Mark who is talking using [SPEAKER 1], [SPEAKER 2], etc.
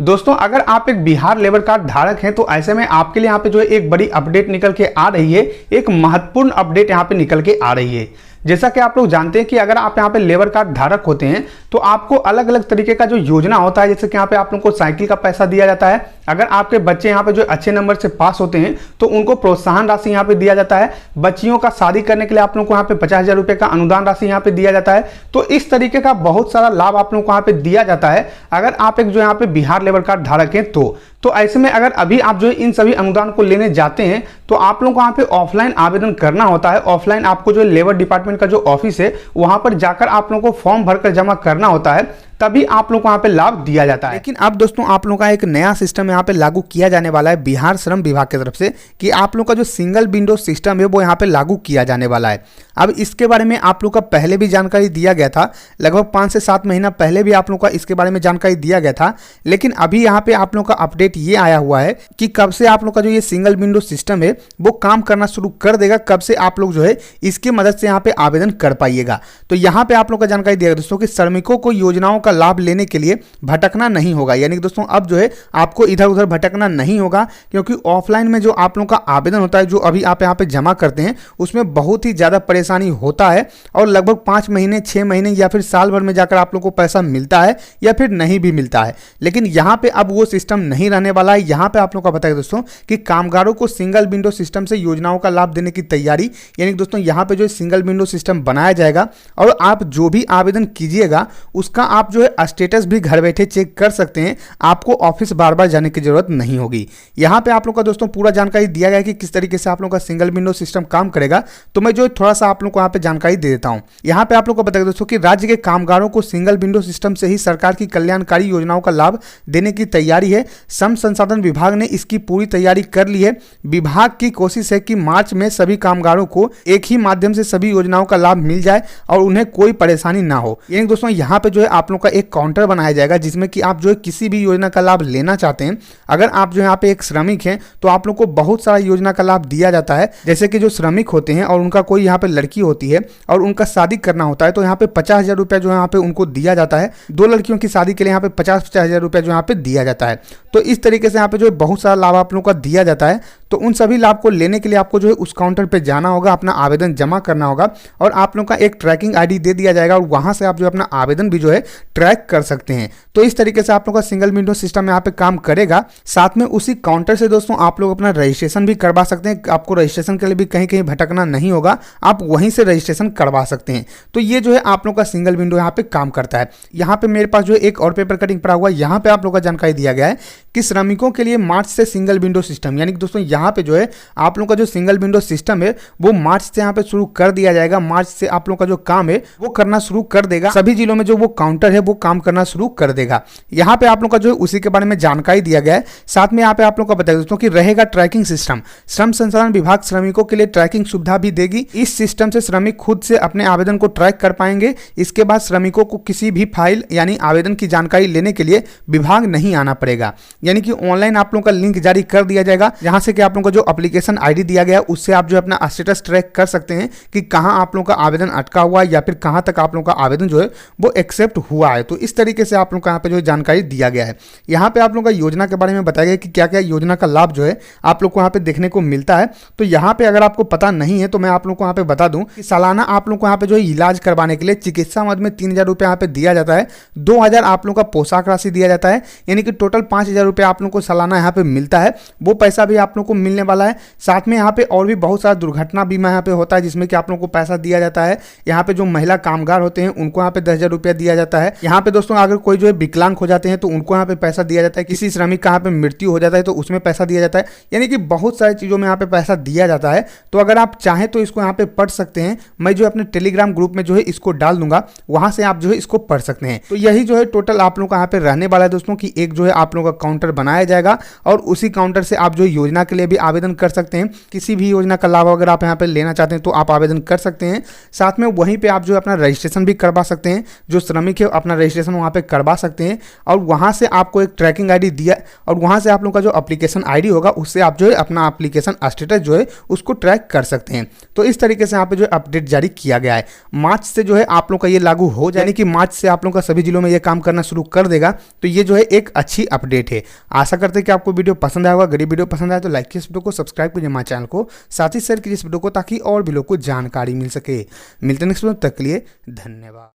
[SPEAKER 1] दोस्तों अगर आप एक बिहार लेबर कार्ड धारक हैं तो ऐसे में आपके लिए यहाँ पे जो है एक बड़ी अपडेट निकल के आ रही है। एक महत्वपूर्ण अपडेट यहाँ पे निकल के आ रही है। जैसा कि आप लोग जानते हैं कि अगर आप यहाँ पे लेबर कार्ड धारक होते हैं तो आपको अलग अलग तरीके का जो योजना होता है, जैसे कि यहाँ पे आप लोगों को साइकिल का पैसा दिया जाता है। अगर आपके बच्चे यहाँ पे जो अच्छे नंबर से पास होते हैं तो उनको प्रोत्साहन राशि यहाँ पे दिया जाता है। बच्चियों का शादी करने के लिए आप लोगों को यहाँ पे 50,000 रुपये का अनुदान राशि यहाँ पे दिया जाता है। तो इस तरीके का बहुत सारा लाभ आप लोगों को यहाँ पे दिया जाता है अगर आप एक जो यहाँ पे बिहार लेबर कार्ड धारक हैं तो ऐसे में अगर अभी आप जो इन सभी अनुदान को लेने जाते हैं तो आप लोगों को यहाँ पे ऑफलाइन आवेदन करना होता है। ऑफलाइन आपको जो लेबर डिपार्टमेंट का जो ऑफिस है वहां पर जाकर आप लोगों को फॉर्म भरकर जमा करना होता है, तभी आप लोग को यहाँ पे लाभ दिया जाता है। लेकिन अब दोस्तों आप लोगों का एक नया सिस्टम यहाँ पे लागू किया जाने वाला है बिहार श्रम विभाग की तरफ से कि आप लोग का जो सिंगल विंडो सिस्टम है वो यहाँ पे लागू किया जाने वाला है। अब इसके बारे में आप लोग का पहले भी जानकारी दिया गया था, लगभग 5 से 7 महीना पहले भी आप लोग का इसके बारे में जानकारी दिया गया था। लेकिन अभी यहाँ पे आप लोग का अपडेट ये आया हुआ है कि कब से आप लोग का जो ये सिंगल विंडो सिस्टम है वो काम करना शुरू कर देगा, कब से आप लोग जो है इसकी मदद से यहाँ पे आवेदन कर पाइएगा। तो यहाँ पे आप लोग का जानकारी दिया गया दोस्तों कि श्रमिकों को योजनाओं का लाभ लेने के लिए भटकना नहीं होगा। यानी कि दोस्तों अब जो है आपको इधर उधर भटकना नहीं होगा, क्योंकि ऑफलाइन में जो आप लोगों का आवेदन होता है, जो अभी आप यहाँ पे जमा करते हैं, उसमें बहुत ही ज़्यादा परेशानी होता है और लगभग 5 महीने 6 महीने या फिर साल भर में जाकर आप लोग को पैसा मिलता है या फिर नहीं भी मिलता है। लेकिन यहाँ पे अब वो सिस्टम नहीं रहने वाला है। यहाँ पे आप लोग का बताया दोस्तों कि कामगारों को सिंगल विंडो सिस्टम से योजनाओं का लाभ देने की तैयारी, यानी दोस्तों यहाँ पे जो सिंगल विंडो सिस्टम बनाया जाएगा और आप जो भी आवेदन कीजिएगा उसका आप जो है स्टेटस भी घर बैठे चेक कर सकते हैं। आपको ऑफिस बार बार जाने की जरूरत नहीं होगी। यहाँ पे आप लोग का दोस्तों पूरा जानकारी दिया गया है कि किस तरीके से आप लोग का सिंगल विंडो सिस्टम काम करेगा। तो मैं जो थोड़ा सा आप लोग को यहाँ पे जानकारी दे देता हूँ। यहाँ पे आप लोग को बताया दोस्तों कि राज्य के कामगारों को सिंगल विंडो सिस्टम से ही सरकार की कल्याणकारी योजनाओं का लाभ देने की तैयारी है। श्रम संसाधन विभाग ने इसकी पूरी तैयारी कर ली है। विभाग की कोशिश है कि मार्च में सभी कामगारों को एक ही माध्यम से सभी योजनाओं का लाभ मिल जाए और उन्हें कोई परेशानी ना हो। यानी दोस्तों यहाँ पे जो है आप लोग का एक काउंटर बनाया जाएगा जिसमें कि आप जो है किसी भी योजना का लाभ लेना चाहते हैं। अगर आप जो यहाँ पे एक श्रमिक हैं तो आप लोग को बहुत सारा योजना का लाभ दिया जाता है। जैसे कि जो श्रमिक होते हैं और उनका कोई यहाँ पे लड़की होती है और उनका शादी करना होता है तो यहाँ पे 50,000 रुपया जो यहाँ पे उनको दिया जाता है। 2 लड़कियों की शादी के लिए यहाँ पे 50,000 रुपया जो यहाँ पे दिया जाता है। तो इस तरीके से यहाँ पे जो है बहुत सारा लाभ आप लोग का दिया जाता है। तो उन सभी लाभ को लेने के लिए आपको जो है उस काउंटर पे जाना होगा, अपना आवेदन जमा करना होगा और आप लोग का एक ट्रैकिंग आईडी दे दिया जाएगा और वहां से आप जो अपना आवेदन भी जो है ट्रैक कर सकते हैं। तो इस तरीके से आप लोग का सिंगल विंडो सिस्टम यहाँ पे काम करेगा। साथ में उसी काउंटर से दोस्तों आप लोग अपना रजिस्ट्रेशन भी करवा सकते हैं। आपको रजिस्ट्रेशन के लिए भी कहीं कहीं भटकना नहीं होगा, आप वहीं से रजिस्ट्रेशन करवा सकते हैं। तो ये जो है आप लोग का सिंगल विंडो यहाँ पे काम करता है। यहाँ पे मेरे पास जो है एक और पेपर कटिंग पड़ा हुआ है। यहाँ पे आप लोग का जानकारी दिया गया है कि श्रमिकों के लिए मार्च से सिंगल विंडो सिस्टम, यानी कि दोस्तों यहाँ पे जो है आप लोग का जो सिंगल विंडो सिस्टम है वो मार्च से यहाँ पे शुरू कर दिया जाएगा। मार्च से आप लोग का जो काम है वो करना शुरू कर देगा। सभी जिलों में जो वो काउंटर है वो काम करना शुरू कर देगा। यहाँ पे आप लोग का जो है उसी के बारे में जानकारी दिया गया है। साथ में यहाँ पे आप लोग का बताया दोस्तों कि रहेगा ट्रैकिंग सिस्टम। श्रम संसाधन विभाग श्रमिकों के लिए ट्रैकिंग सुविधा भी देगी। इस सिस्टम से श्रमिक खुद से अपने आवेदन को ट्रैक कर पाएंगे। इसके बाद श्रमिकों को किसी भी फाइल यानी आवेदन की जानकारी लेने के लिए विभाग नहीं आना पड़ेगा। यानी कि ऑनलाइन आप लोगों का लिंक जारी कर दिया जाएगा, जहां से कि आप लोगों का जो एप्लीकेशन आईडी दिया गया है उससे आप जो अपना स्टेटस ट्रैक कर सकते हैं कि कहां आप लोगों का आवेदन अटका हुआ है या फिर कहां तक आप लोगों का आवेदन जो है वो एक्सेप्ट हुआ है। तो इस तरीके से आप लोगों को यहाँ पे जो जानकारी दिया गया है। यहाँ पे आप लोगों का योजना के बारे में बताया गया कि क्या क्या योजना का लाभ जो है आप लोग को यहाँ पे देखने को मिलता है। तो यहाँ पे अगर आपको पता नहीं है तो मैं आप लोग को यहाँ पे बता दूं कि सालाना आप लोग को यहाँ पे जो है इलाज करवाने के लिए चिकित्सा मद में 3,000 रुपये यहाँ पे दिया जाता है। 2,000 आप लोग का पोशाक राशि दिया जाता है, यानी कि टोटल 5,000 रुपये आप लोग को सालाना यहाँ पे मिलता है। वो पैसा भी आप लोग को मिलने वाला है। साथ में यहाँ पे और भी बहुत सारा दुर्घटना बीमा यहाँ पे होता है जिसमें कि आप लोग को पैसा दिया जाता है। यहाँ पे जो महिला कामगार होते हैं उनको यहाँ पे 10,000 रुपया दिया जाता है। यहाँ पे दोस्तों अगर कोई जो है विकलांग हो जाते हैं तो उनको यहाँ पे पैसा दिया जाता है। किसी श्रमिक का यहाँ पे मृत्यु हो जाता है तो उसमें पैसा दिया जाता है। यानी कि बहुत सारी चीज़ों में यहाँ पे पैसा दिया जाता है। तो अगर आप चाहें तो इसको यहाँ पे पढ़ सकते हैं। मैं जो अपने टेलीग्राम ग्रुप में जो है इसको डाल दूंगा, वहां से आप जो है इसको पढ़ सकते हैं। तो यही जो है टोटल आप लोग का यहाँ पे रहने वाला है दोस्तों कि एक जो है आप लोगों का काउंटर बनाया जाएगा और उसी काउंटर से आप जो योजना के लिए भी आवेदन कर सकते हैं। किसी भी योजना का लाभ अगर आप यहाँ पे लेना चाहते हैं तो आप आवेदन कर सकते हैं। साथ में वहीं पे आप जो अपना रजिस्ट्रेशन भी करवा सकते हैं, जो श्रमिक है अपना रजिस्ट्रेशन वहाँ पे करवा सकते हैं और वहाँ से आपको एक ट्रैकिंग आईडी दिया और वहाँ से आप लोगों का जो एप्लीकेशन आईडी होगा उससे आप जो है अपना एप्लीकेशन स्टेटस जो है उसको ट्रैक कर सकते हैं। तो इस तरीके से यहाँ पे जो अपडेट जारी किया गया है। मार्च से जो है आप लोग का ये लागू हो जाए, यानी कि मार्च से आप लोगों का सभी जिलों में ये काम करना शुरू कर देगा। तो ये जो है एक अच्छी अपडेट है। आशा करते हैं कि आपको वीडियो पसंद आएगा। अगर ये वीडियो पसंद आए तो लाइक कीजिए इस वीडियो को, सब्सक्राइब कीजिए हमारे चैनल को, साथ ही शेयर कीजिए इस वीडियो को ताकि और भी लोग को जानकारी मिल सके। मिलते हैं नेक्स्ट वीडियो, तक के लिए धन्यवाद।